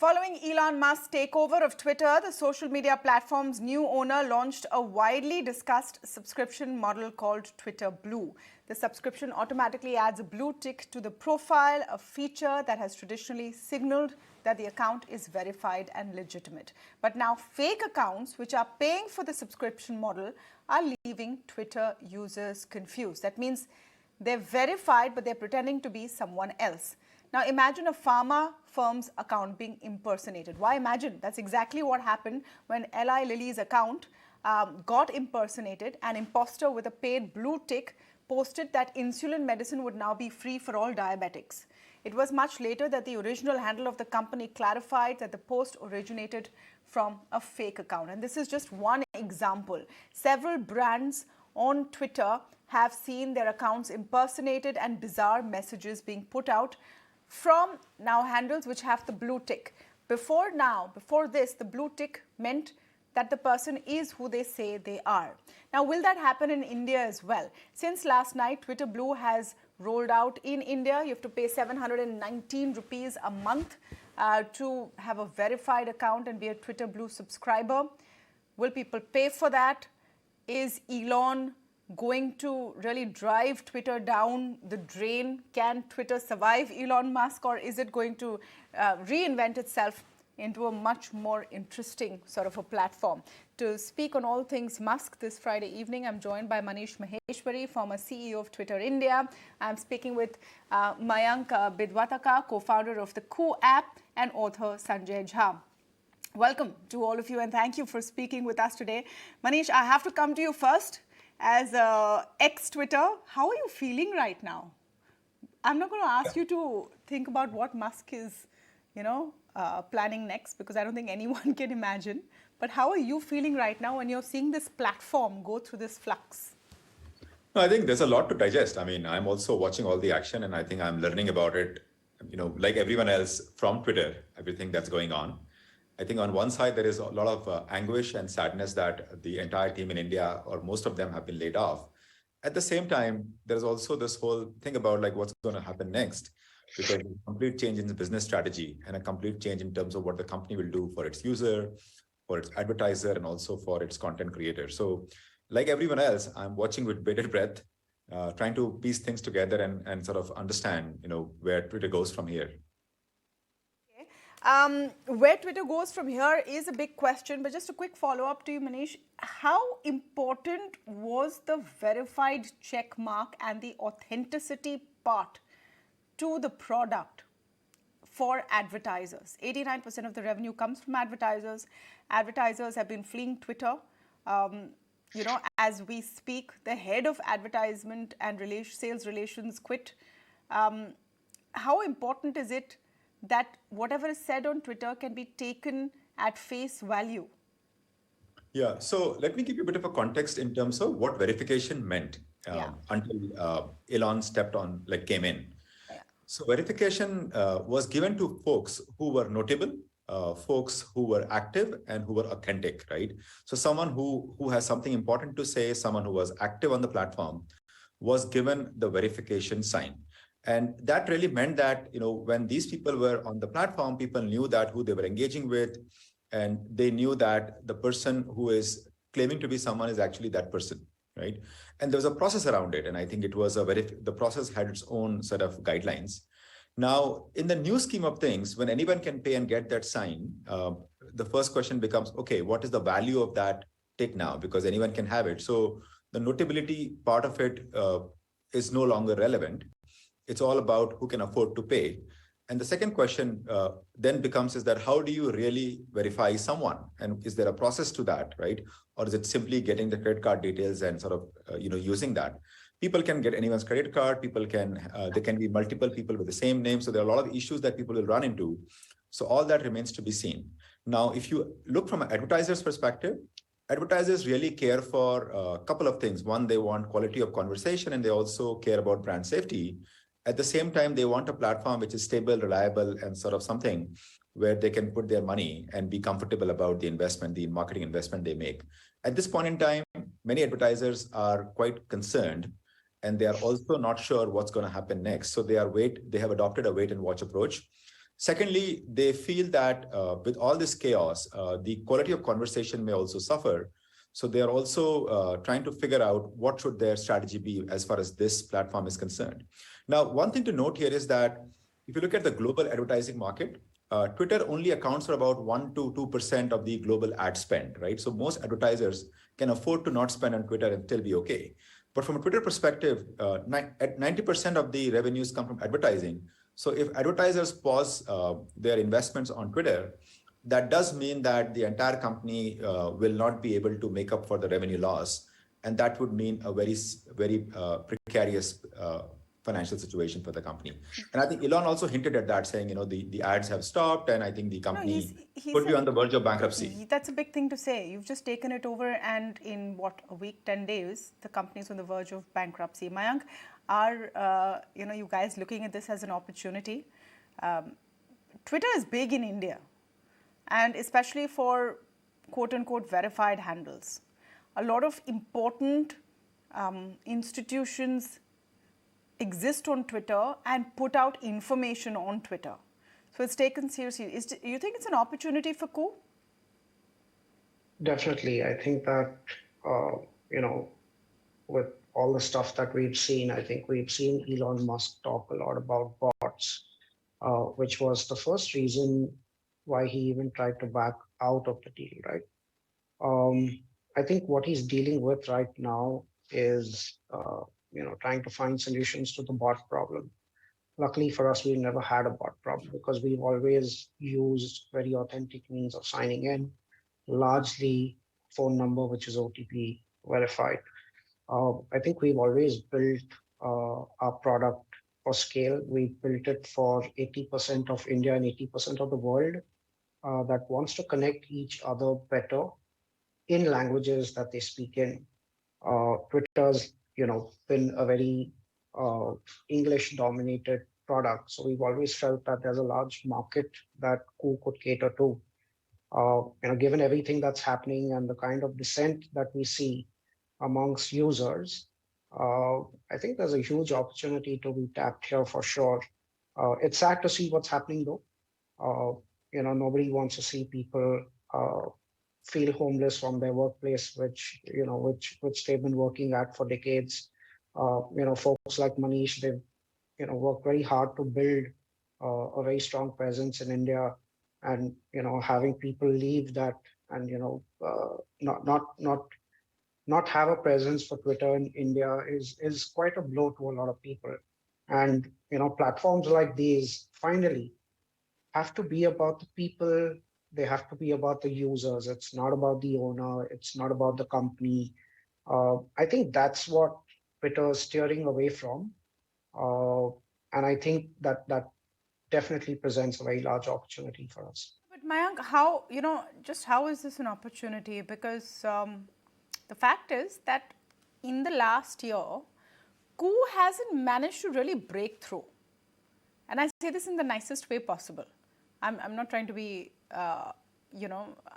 Following Elon Musk's takeover of Twitter, the social media platform's new owner launched a widely discussed subscription model called Twitter Blue. The subscription automatically adds a blue tick to the profile, a feature that has traditionally signaled that the account is verified and legitimate. But now fake accounts, which are paying for the subscription model, are leaving Twitter users confused. That means they're verified, but they're pretending to be someone else. Now imagine a pharma firm's account being impersonated. Why imagine? That's exactly what happened when Eli Lilly's account got impersonated. An imposter with a paid blue tick posted that insulin medicine would now be free for all diabetics. It was much later that the original handle of the company clarified that the post originated from a fake account. And this is just one example. Several brands on Twitter have seen their accounts impersonated and bizarre messages being put out from now handles which have the blue tick. Before this, the blue tick meant that the person is who they say they are. Now, will that happen in India as well? Since last night, Twitter Blue has rolled out in India. You have to pay 719 rupees a month to have a verified account and be a Twitter Blue subscriber. Will people pay for that? Is Elon going to really drive Twitter down the drain? Can Twitter survive Elon Musk, or is it going to reinvent itself into a much more interesting sort of a platform? To speak on all things Musk this Friday evening, I'm joined by Manish Maheshwari, former CEO of Twitter India. I'm speaking with Mayank Bidwataka, co-founder of the Coup app, and author Sanjay Jha. Welcome to all of you, and thank you for speaking with us today. Manish, I have to come to you first. As ex-Twitter, how are you feeling right now? I'm not going to ask you to think about what Musk is, planning next, because I don't think anyone can imagine. But how are you feeling right now when you're seeing this platform go through this flux? No, I think there's a lot to digest. I mean, I'm also watching all the action, and I think I'm learning about it, like everyone else from Twitter, everything that's going on. I think on one side, there is a lot of anguish and sadness that the entire team in India, or most of them, have been laid off. At the same time, there's also this whole thing about like what's going to happen next, because there's a complete change in the business strategy and a complete change in terms of what the company will do for its user, for its advertiser, and also for its content creator. So like everyone else, I'm watching with bated breath, trying to piece things together and sort of understand, where Twitter goes from here. Where Twitter goes from here is a big question, but just a quick follow-up to you, Manish. How important was the verified check mark and the authenticity part to the product for advertisers? 89% of the revenue comes from advertisers. Advertisers have been fleeing Twitter. As we speak, the head of advertisement and sales relations quit. How important is it that whatever is said on Twitter can be taken at face value? Yeah, so let me give you a bit of a context in terms of what verification meant until Elon came in. Yeah. So verification was given to folks who were notable, folks who were active and who were authentic, right? So someone who has something important to say, someone who was active on the platform, was given the verification sign. And that really meant that, when these people were on the platform, people knew that who they were engaging with, and they knew that the person who is claiming to be someone is actually that person, right? And there was a process around it. And I think it was the process had its own set of guidelines. Now, in the new scheme of things, when anyone can pay and get that sign, the first question becomes, okay, what is the value of that tick now? Because anyone can have it. So the notability part of it is no longer relevant. It's all about who can afford to pay. And the second question then becomes is that how do you really verify someone? And is there a process to that, right? Or is it simply getting the credit card details and sort of, using that? People can get anyone's credit card. People can, there can be multiple people with the same name. So there are a lot of issues that people will run into. So all that remains to be seen. Now, if you look from an advertiser's perspective, advertisers really care for a couple of things. One, they want quality of conversation, and they also care about brand safety. At the same time, they want a platform which is stable, reliable, and sort of something where they can put their money and be comfortable about the investment, the marketing investment they make. At this point in time, many advertisers are quite concerned, and they are also not sure what's going to happen next. So they have adopted a wait and watch approach. Secondly, they feel that with all this chaos, the quality of conversation may also suffer. So they are also trying to figure out what should their strategy be as far as this platform is concerned. Now, one thing to note here is that if you look at the global advertising market, Twitter only accounts for about 1 to 2% of the global ad spend, right? So most advertisers can afford to not spend on Twitter and still be okay. But from a Twitter perspective, at 90% of the revenues come from advertising. So if advertisers pause their investments on Twitter, that does mean that the entire company will not be able to make up for the revenue loss. And that would mean a very precarious financial situation for the company. And I think Elon also hinted at that, saying, the ads have stopped, and I think the No, company he could be said on the verge of bankruptcy. that's a big thing to say. You've just taken it over, and in what, a week, 10 days, the company's on the verge of bankruptcy. Mayank, are you guys looking at this as an opportunity? Twitter is big in India, and especially for quote unquote verified handles. A lot of important institutions exist on Twitter and put out information on Twitter. So it's taken seriously. You think it's an opportunity for coup? Definitely. I think that, uh, you know, with all the stuff that we've seen, I think we've seen Elon Musk talk a lot about bots, which was the first reason why he even tried to back out of the deal, right? Um, I think what he's dealing with right now is, trying to find solutions to the bot problem. Luckily for us, we've never had a bot problem because we've always used very authentic means of signing in, largely phone number, which is OTP verified. I think we've always built our product for scale. We built it for 80% of India and 80% of the world that wants to connect each other better in languages that they speak in. Twitter's, been a very English dominated product. So we've always felt that there's a large market that Ku could cater to. Given everything that's happening and the kind of dissent that we see amongst users, I think there's a huge opportunity to be tapped here for sure. It's sad to see what's happening though. Nobody wants to see people feel homeless from their workplace, which they've been working at for decades. Folks like Manish, they've worked very hard to build a very strong presence in India, and having people leave that and not have a presence for Twitter in India is quite a blow to a lot of people. And platforms like these finally have to be about the people. They have to be about the users. It's not about the owner. It's not about the company. I think that's what Twitter is steering away from. And I think that definitely presents a very large opportunity for us. But Mayank, how is this an opportunity? Because the fact is that in the last year, Ku hasn't managed to really break through. And I say this in the nicest way possible. I'm not trying to be,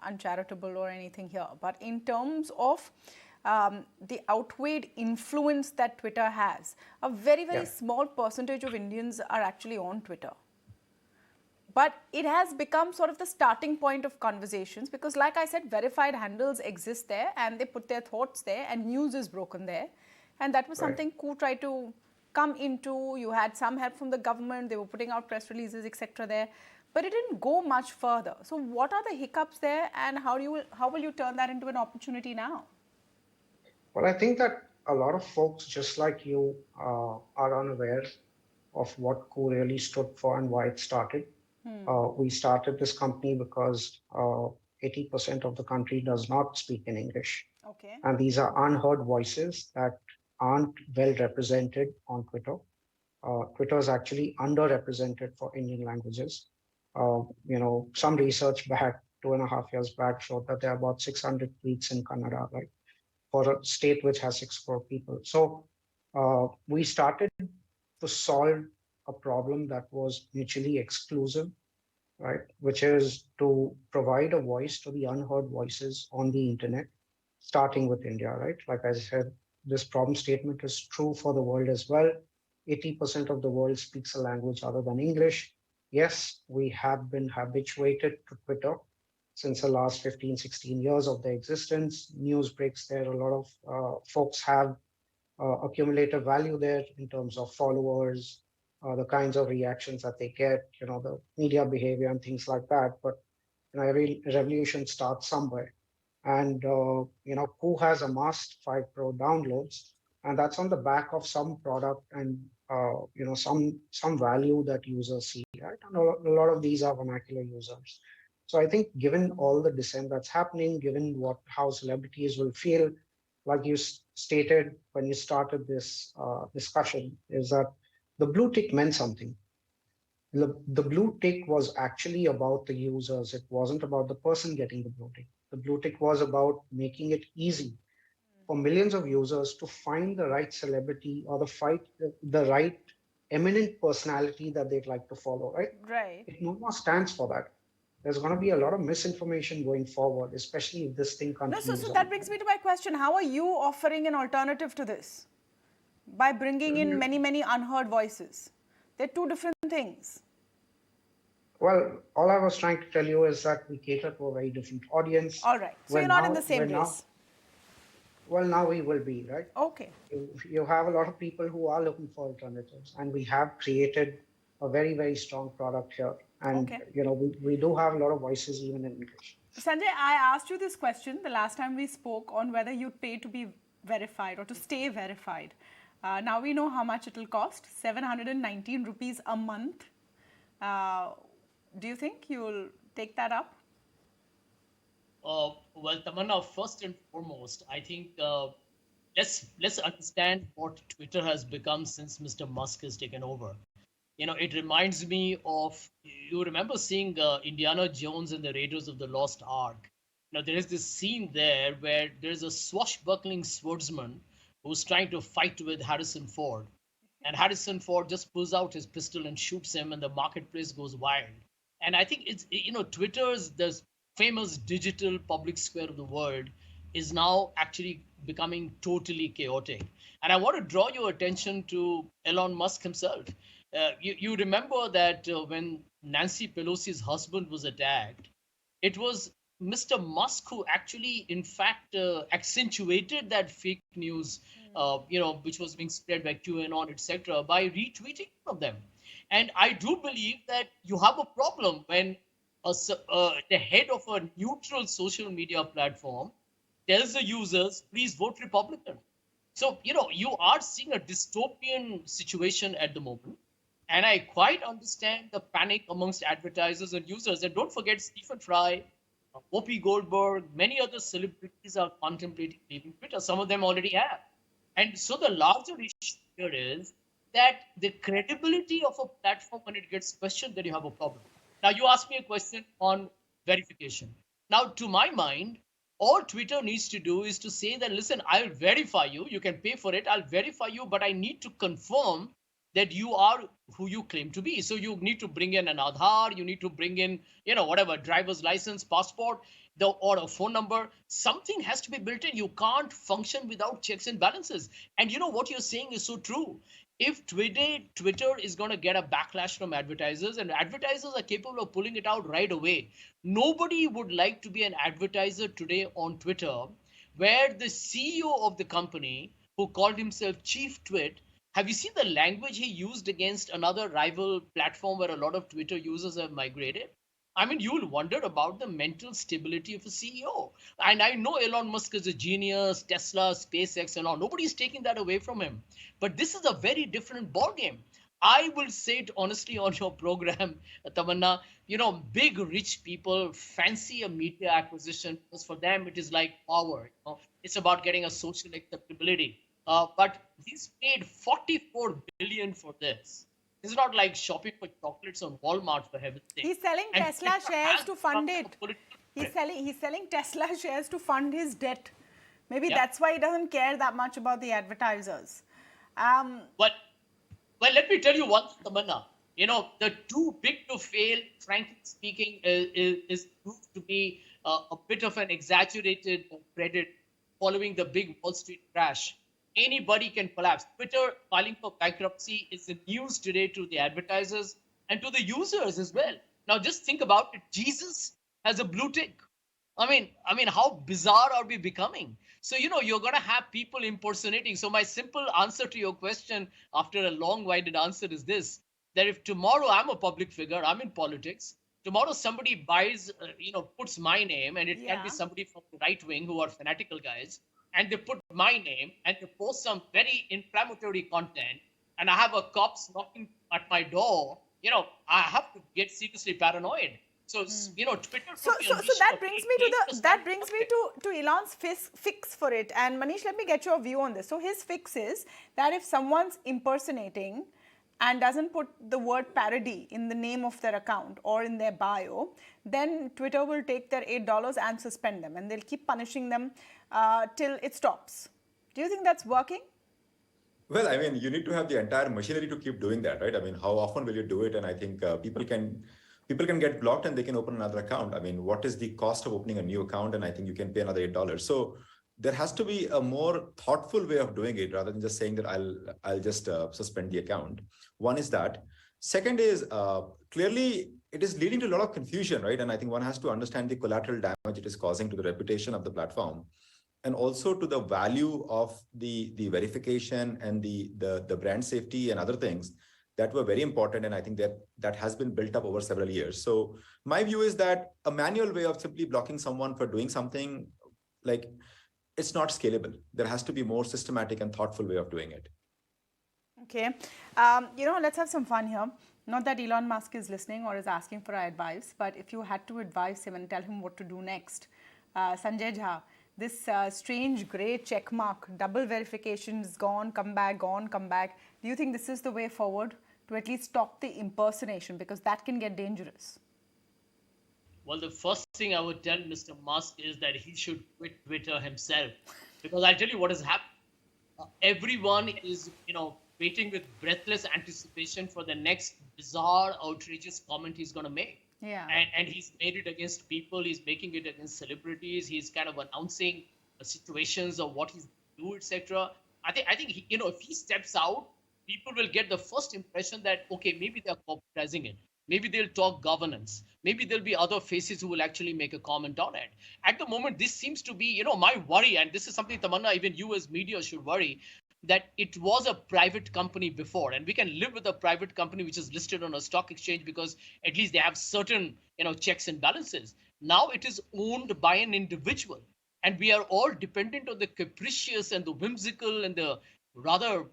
uncharitable or anything here. But in terms of the outweighed influence that Twitter has, a very, very small percentage of Indians are actually on Twitter. But it has become sort of the starting point of conversations because, like I said, verified handles exist there and they put their thoughts there and news is broken there. And that was something Ku tried to come into. You had some help from the government. They were putting out press releases, etc. there. But it didn't go much further. So what are the hiccups there and how will you turn that into an opportunity now? Well, I think that a lot of folks, just like you, are unaware of what Ku really stood for and why it started. We started this company because 80% of the country does not speak in English. Okay. And these are unheard voices that aren't well represented on Twitter. Twitter is actually underrepresented for Indian languages. Some research back 2.5 years back showed that there are about 600 tweets in Kannada, right? For a state which has 6 crore people. So we started to solve a problem that was mutually exclusive, right? Which is to provide a voice to the unheard voices on the internet, starting with India, right? Like I said, this problem statement is true for the world as well. 80% of the world speaks a language other than English. Yes, we have been habituated to Twitter since the last 15, 16 years of their existence. News breaks there. A lot of folks have accumulated value there in terms of followers, the kinds of reactions that they get, the media behavior and things like that. But every revolution starts somewhere. And who has amassed 5 crore downloads, and that's on the back of some product and some value that users see, right? And a lot of these are vernacular users. So I think, given all the dissent that's happening, given how celebrities will feel, like you stated when you started this discussion, is that the blue tick meant something. The blue tick was actually about the users. It wasn't about the person getting the blue tick. The blue tick was about making it easy for millions of users to find the right celebrity or the right eminent personality that they'd like to follow, right? Right. It no more stands for that. There's going to be a lot of misinformation going forward, especially if this thing No, so, continues so on. that brings me to my question. How are you offering an alternative to this? By bringing in many, many unheard voices. They're two different things. Well, all I was trying to tell you is that we cater to a very different audience. All right. So We're you're not in the now, we're same now, race. well, now we will be, right? Okay. You have a lot of people who are looking for alternatives, and we have created a very, very strong product here. And Okay. we do have a lot of voices even in English. Sanjay, I asked you this question the last time we spoke on whether you'd pay to be verified or to stay verified. Now we know how much it'll cost, 719 rupees a month. Do you think you'll take that up? Well, Tamanna, first and foremost, I think let's understand what Twitter has become since Mr. Musk has taken over. It reminds me of, you remember seeing Indiana Jones and the Raiders of the Lost Ark. There is this scene there where there's a swashbuckling swordsman who's trying to fight with Harrison Ford, and Harrison Ford just pulls out his pistol and shoots him, and the marketplace goes wild. And I think it's, Twitter's the famous digital public square of the world is now actually becoming totally chaotic. And I want to draw your attention to Elon Musk himself. You remember that when Nancy Pelosi's husband was attacked, it was Mr. Musk who actually, in fact, accentuated that fake news, which was being spread by QAnon, etc., by retweeting of them. And I do believe that you have a problem when the head of a neutral social media platform tells the users, please vote Republican. So, you are seeing a dystopian situation at the moment. And I quite understand the panic amongst advertisers and users. And don't forget Stephen Fry, Whoopi Goldberg, many other celebrities are contemplating leaving Twitter. Some of them already have. And so the larger issue here is that the credibility of a platform, when it gets questioned, then you have a problem. Now, you asked me a question on verification. Now, to my mind, all Twitter needs to do is to say that, listen, I'll verify you. You can pay for it. I'll verify you, but I need to confirm that you are who you claim to be. So you need to bring in an Aadhaar, you need to bring in, whatever, driver's license, passport, or a phone number. Something has to be built in. You can't function without checks and balances. And what you're saying is so true. If Twitter is going to get a backlash from advertisers, and advertisers are capable of pulling it out right away, nobody would like to be an advertiser today on Twitter, where the CEO of the company, who called himself Chief Twit, have you seen the language he used against another rival platform where a lot of Twitter users have migrated? I mean, you'll wonder about the mental stability of a CEO. And I know Elon Musk is a genius, Tesla, SpaceX, and all. Nobody's taking that away from him. But this is a very different ballgame. I will say it honestly on your program, Tamanna, big rich people fancy a media acquisition because for them it is like power. It's about getting a social acceptability. But he's paid 44 billion for this. It's not like shopping for chocolates on Walmart, for heaven's sake. He's selling And Tesla Twitter shares has to fund become a it. political He's threat. selling Tesla shares to fund his debt. Maybe Yeah. that's why he doesn't care that much about the advertisers. But well, let me tell you one thing, Tamanna. The too big to fail, frankly speaking, is proved to be a bit of an exaggerated credit following the big Wall Street crash. Anybody can collapse. Twitter filing for bankruptcy is the news today to the advertisers. and to the users as well. Now, just think about it. Jesus has a blue tick. How bizarre are we becoming? So, you're going to have people impersonating. So, my simple answer to your question after a long winded answer is this: that if tomorrow I'm a public figure, I'm in politics, tomorrow somebody buys, puts my name, and it can be Yeah. somebody from the right wing who are fanatical guys, and they put my name and they post some very inflammatory content, and I have a cops knocking at my door, I have to get seriously paranoid. So, Twitter So, could be so, so unleashing that a brings very me to dangerous that kind of brings me content. to Elon's fix for it. And Manish, let me get your view on this. So his fix is that if someone's impersonating and doesn't put the word parody in the name of their account or in their bio, then Twitter will take their $8 and suspend them, and they'll keep punishing them till it stops. Do you think that's working? Well, I mean, you need to have the entire machinery to keep doing that, right? I mean, how often will you do it? And I think people can get blocked and they can open another account. I mean, what is the cost of opening a new account? And I think you can pay another $8. So there has to be a more thoughtful way of doing it rather than just saying that I'll just suspend the account. One is that. Second is clearly it is leading to a lot of confusion, right? And I think one has to understand the collateral damage it is causing to the reputation of the platform, and also to the value of the verification and the brand safety and other things that were very important. And I think that has been built up over several years. So my view is that a manual way of simply blocking someone for doing something, like, it's not scalable. There has to be more systematic and thoughtful way of doing it. Okay. Let's have some fun here. Not that Elon Musk is listening or is asking for our advice, but if you had to advise him and tell him what to do next, Sanjay Jha, this strange grey check mark, double verification is gone, come back, gone, come back. Do you think this is the way forward to at least stop the impersonation? Because that can get dangerous. Well, the first thing I would tell Mr. Musk is that he should quit Twitter himself. Because I'll tell you what has happened. Everyone is, waiting with breathless anticipation for the next bizarre, outrageous comment he's going to make. Yeah. And he's made it against people. He's making it against celebrities. He's kind of announcing situations of what he's do, etc. I think he, if he steps out, people will get the first impression that okay, maybe they're corporatizing it. Maybe they'll talk governance. Maybe there'll be other faces who will actually make a comment on it. At the moment, this seems to be, my worry, and this is something, Tamanna, even you as media should worry, that it was a private company before, and we can live with a private company which is listed on a stock exchange because at least they have certain, checks and balances. Now it is owned by an individual, and we are all dependent on the capricious and the whimsical and the rather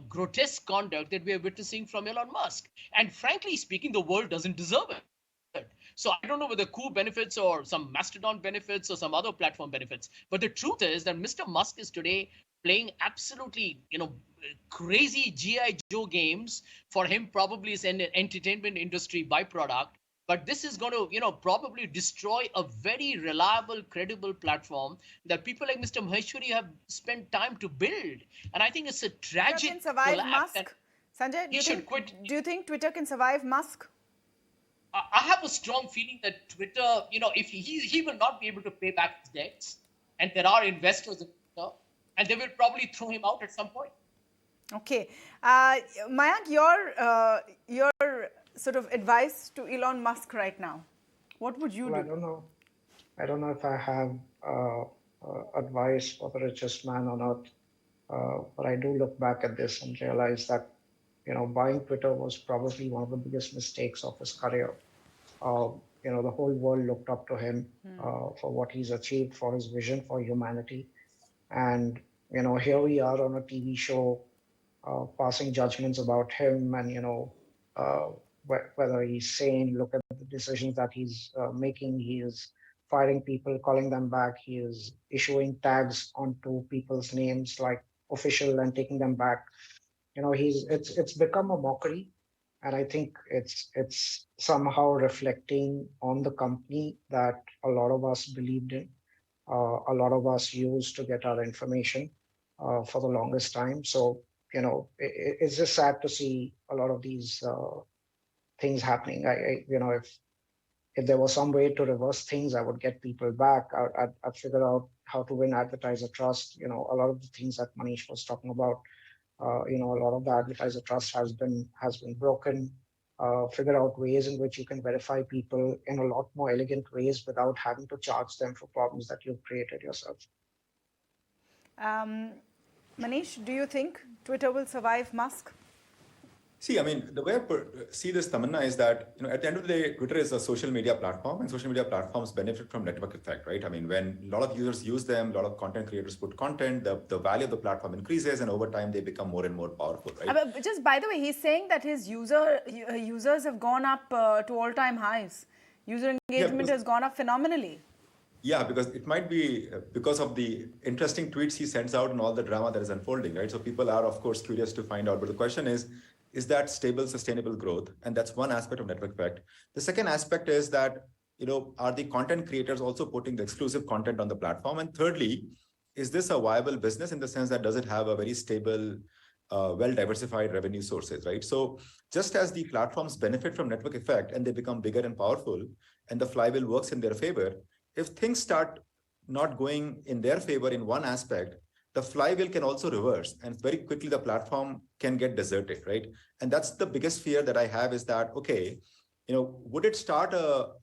grotesque conduct that we are witnessing from Elon Musk. And frankly speaking, the world doesn't deserve it. So I don't know whether Coup benefits or some Mastodon benefits or some other platform benefits. But the truth is that Mr. Musk is today playing absolutely, crazy GI Joe games. For him, probably is an entertainment industry byproduct. But this is going to, probably destroy a very reliable, credible platform that people like Mr. Maheshwari have spent time to build. And I think it's a Twitter tragic can survive collapse. And Musk. Sanjay, he should quit. do you think Twitter can survive Musk? I have a strong feeling that Twitter, if he will not be able to pay back his debts, and there are investors in Twitter, and they will probably throw him out at some point. Okay, Mayank, your sort of advice to Elon Musk right now, what would you Well, do? I don't know. I don't know if I have advice for the richest man on earth, but I do look back at this and realize that buying Twitter was probably one of the biggest mistakes of his career. The whole world looked up to him for what he's achieved, for his vision for humanity, and here we are on a TV show passing judgments about him, and uh, whether he's sane. Look at the decisions that he's making. He is firing people, calling them back. He is issuing tags onto people's names like official and taking them back. It's become a mockery, and I think it's somehow reflecting on the company that a lot of us believed in, a lot of us used to get our information for the longest time. So it's just sad to see a lot of these things happening. If there was some way to reverse things, I would get people back. I'd figure out how to win advertiser trust. A lot of the things that Manish was talking about. A lot of the advertiser trust has been broken. figure out ways in which you can verify people in a lot more elegant ways without having to charge them for problems that you've created yourself. Manish, do you think Twitter will survive Musk? See, I mean, the way I see this, Tamanna, is that, at the end of the day, Twitter is a social media platform, and social media platforms benefit from network effect, right? I mean, when a lot of users use them, a lot of content creators put content, the value of the platform increases, and over time, they become more and more powerful, right? But just by the way, he's saying that his users have gone up to all-time highs. User engagement has gone up phenomenally. Yeah, because it might be because of the interesting tweets he sends out and all the drama that is unfolding, right? So people are, of course, curious to find out. But the question is that stable, sustainable growth? And that's one aspect of network effect. The second aspect is that, are the content creators also putting the exclusive content on the platform? And thirdly, is this a viable business in the sense that does it have a very stable, well-diversified revenue sources, right? So just as the platforms benefit from network effect and they become bigger and powerful and the flywheel works in their favor, if things start not going in their favor in one aspect, the flywheel can also reverse and very quickly the platform can get deserted, right? And that's the biggest fear that I have is that, okay, would it start a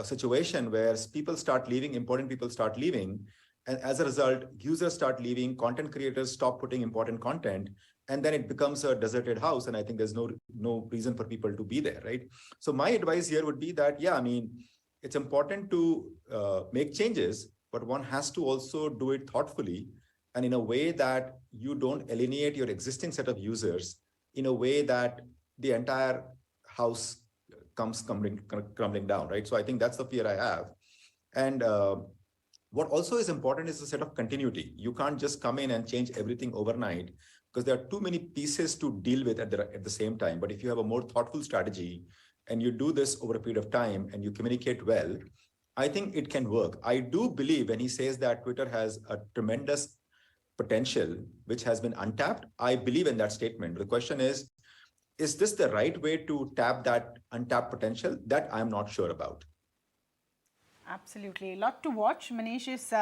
situation where people start leaving, important people start leaving, and as a result, users start leaving, content creators stop putting important content, and then it becomes a deserted house. And I think there's no reason for people to be there, right? So my advice here would be that, yeah, I mean, it's important to make changes, but one has to also do it thoughtfully and in a way that you don't alienate your existing set of users in a way that the entire house comes crumbling down, right? So I think that's the fear I have. And what also is important is a set of continuity. You can't just come in and change everything overnight because there are too many pieces to deal with at the same time. But if you have a more thoughtful strategy, and you do this over a period of time and you communicate well, I think it can work. I do believe when he says that Twitter has a tremendous potential, which has been untapped, I believe in that statement. The question is this the right way to tap that untapped potential? That I'm not sure about. Absolutely. A lot to watch. Manish is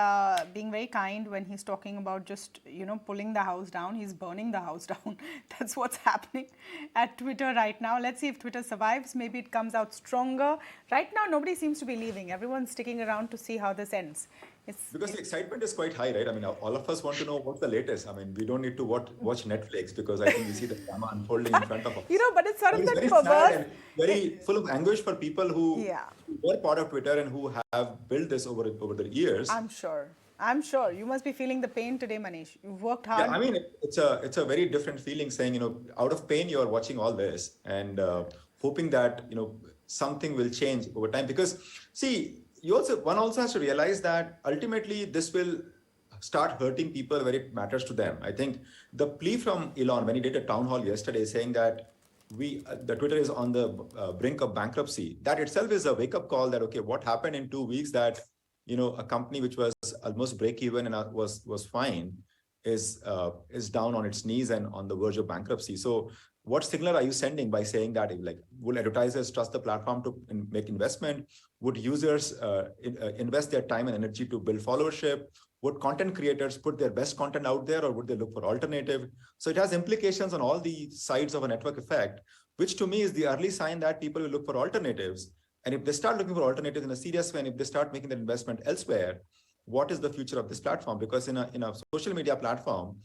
being very kind when he's talking about just, pulling the house down. He's burning the house down. That's what's happening at Twitter right now. Let's see if Twitter survives. Maybe it comes out stronger. Right now, nobody seems to be leaving. Everyone's sticking around to see how this ends. Because the excitement is quite high, right? I mean, all of us want to know what's the latest. I mean, we don't need to watch Netflix because I think we see the drama unfolding in front of us. But it's sort of that very perverse. Sad and very full of anguish for people who were part of Twitter and who have built this over the years. I'm sure. You must be feeling the pain today, Manish. You've worked hard. Yeah, I mean, it's a very different feeling saying, out of pain, you're watching all this and hoping that, something will change over time. Because, see, one also has to realize that ultimately this will start hurting people where it matters to them. I think the plea from Elon when he did a town hall yesterday saying that the Twitter is on the brink of bankruptcy, that itself is a wake-up call that, okay, what happened in 2 weeks that, a company which was almost break even and was fine is down on its knees and on the verge of bankruptcy. So what signal are you sending by saying that? Like, will advertisers trust the platform to make investment? Would users invest their time and energy to build followership? Would content creators put their best content out there, or would they look for alternative? So it has implications on all the sides of a network effect, which to me is the early sign that people will look for alternatives. And if they start looking for alternatives in a serious way, and if they start making that investment elsewhere, what is the future of this platform? Because in a social media platform,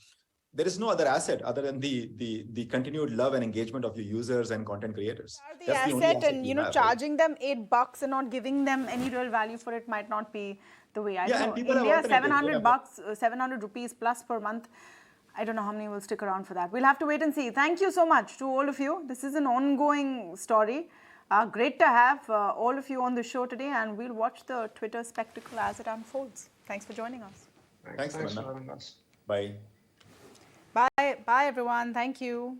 there is no other asset other than the continued love and engagement of your users and content creators. That's the only asset, and charging them $8 and not giving them any real value for it might not be the way. I know India, $700, 700 rupees plus per month. I don't know how many will stick around for that. We'll have to wait and see. Thank you so much to all of you. This is an ongoing story. Great to have all of you on the show today, and we'll watch the Twitter spectacle as it unfolds. Thanks for joining us. Thanks for having us. Bye. Bye, everyone. Thank you.